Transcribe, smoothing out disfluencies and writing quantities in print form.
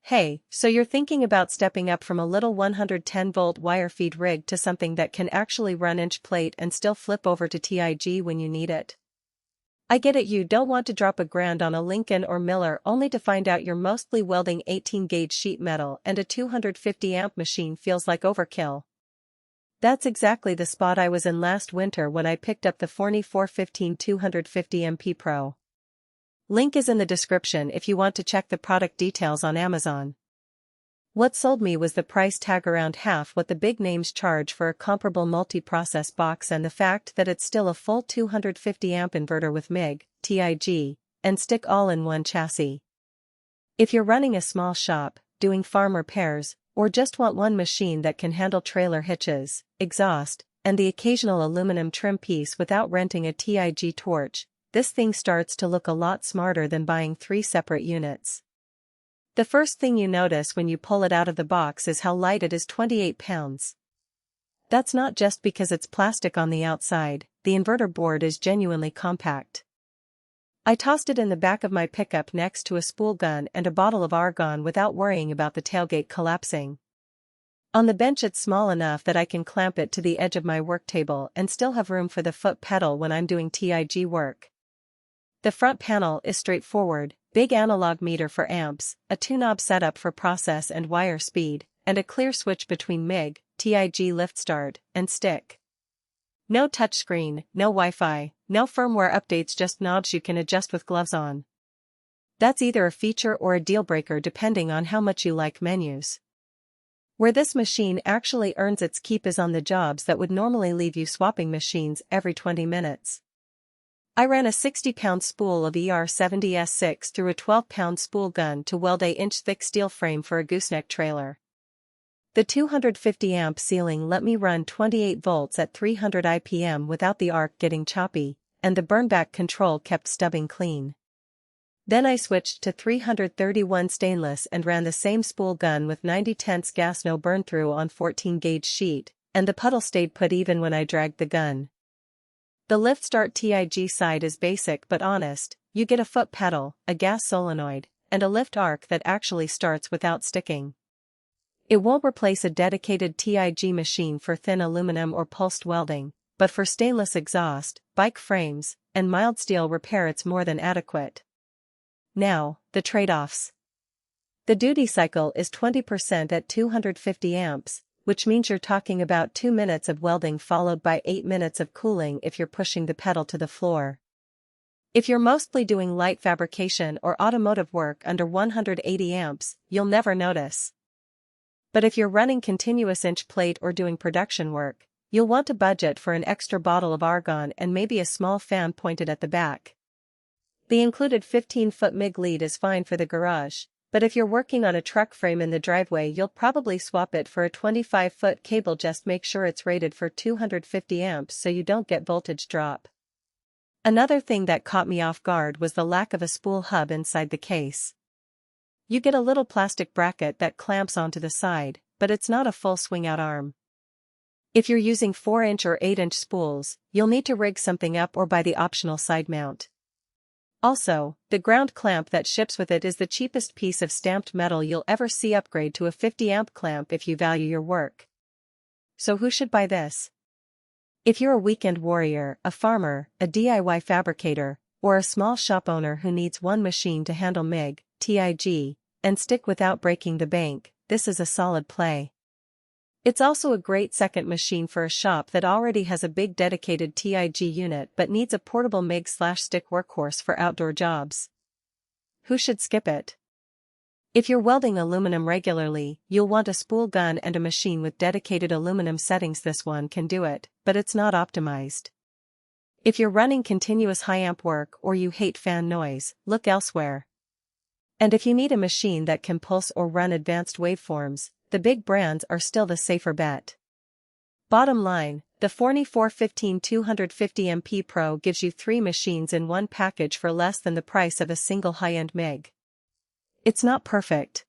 Hey, so you're thinking about stepping up from a little 110-volt wire feed rig to something that can actually run inch plate and still flip over to TIG when you need it. I get it, you don't want to drop $1,000 on a Lincoln or Miller only to find out you're mostly welding 18-gauge sheet metal and a 250-amp machine feels like overkill. That's exactly the spot I was in last winter when I picked up the Forney 415 250MP Pro. Link is in the description if you want to check the product details on Amazon. What sold me was the price tag, around half what the big names charge for a comparable multi-process box, and the fact that it's still a full 250-amp inverter with MIG, TIG, and stick all in one chassis. If you're running a small shop, doing farm repairs, or just want one machine that can handle trailer hitches, exhaust, and the occasional aluminum trim piece without renting a TIG torch, this thing starts to look a lot smarter than buying 3 separate units. The first thing you notice when you pull it out of the box is how light it is, 28 pounds. That's not just because it's plastic on the outside, the inverter board is genuinely compact. I tossed it in the back of my pickup next to a spool gun and a bottle of argon without worrying about the tailgate collapsing. On the bench it's small enough that I can clamp it to the edge of my work table and still have room for the foot pedal when I'm doing TIG work. The front panel is straightforward: big analog meter for amps, a 2-knob setup for process and wire speed, and a clear switch between MIG, TIG lift start, and stick. No touchscreen, no Wi-Fi, no firmware updates, just knobs you can adjust with gloves on. That's either a feature or a deal breaker depending on how much you like menus. Where this machine actually earns its keep is on the jobs that would normally leave you swapping machines every 20 minutes. I ran a 60-pound spool of ER70S6 through a 12-pound spool gun to weld a inch-thick steel frame for a gooseneck trailer. The 250-amp ceiling let me run 28 volts at 300 IPM without the arc getting choppy, and the burnback control kept stubbing clean. Then I switched to 331 stainless and ran the same spool gun with 90/10 gas, no burn-through on 14-gauge sheet, and the puddle stayed put even when I dragged the gun. The lift start TIG side is basic but honest: you get a foot pedal, a gas solenoid, and a lift arc that actually starts without sticking. It won't replace a dedicated TIG machine for thin aluminum or pulsed welding, but for stainless exhaust, bike frames, and mild steel repair it's more than adequate. Now, the trade-offs. The duty cycle is 20% at 250 amps, which means you're talking about 2 minutes of welding followed by 8 minutes of cooling if you're pushing the pedal to the floor. If you're mostly doing light fabrication or automotive work under 180 amps, you'll never notice. But if you're running continuous inch plate or doing production work, you'll want to budget for an extra bottle of argon and maybe a small fan pointed at the back. The included 15-foot MIG lead is fine for the garage, but if you're working on a truck frame in the driveway, you'll probably swap it for a 25-foot cable. Just make sure it's rated for 250 amps so you don't get voltage drop. Another thing that caught me off guard was the lack of a spool hub inside the case. You get a little plastic bracket that clamps onto the side, but it's not a full swing-out arm. If you're using 4-inch or 8-inch spools, you'll need to rig something up or buy the optional side mount. Also, the ground clamp that ships with it is the cheapest piece of stamped metal you'll ever see. Upgrade to a 50-amp clamp if you value your work. So who should buy this? If you're a weekend warrior, a farmer, a DIY fabricator, or a small shop owner who needs one machine to handle MIG, TIG, and stick without breaking the bank, this is a solid play. It's also a great second machine for a shop that already has a big dedicated TIG unit but needs a portable MIG/stick workhorse for outdoor jobs. Who should skip it? If you're welding aluminum regularly, you'll want a spool gun and a machine with dedicated aluminum settings. This one can do it, but it's not optimized. If you're running continuous high-amp work or you hate fan noise, look elsewhere. And if you need a machine that can pulse or run advanced waveforms, the big brands are still the safer bet. Bottom line, the Forney 415 250MP Pro gives you 3 machines in one package for less than the price of a single high-end MIG. It's not perfect.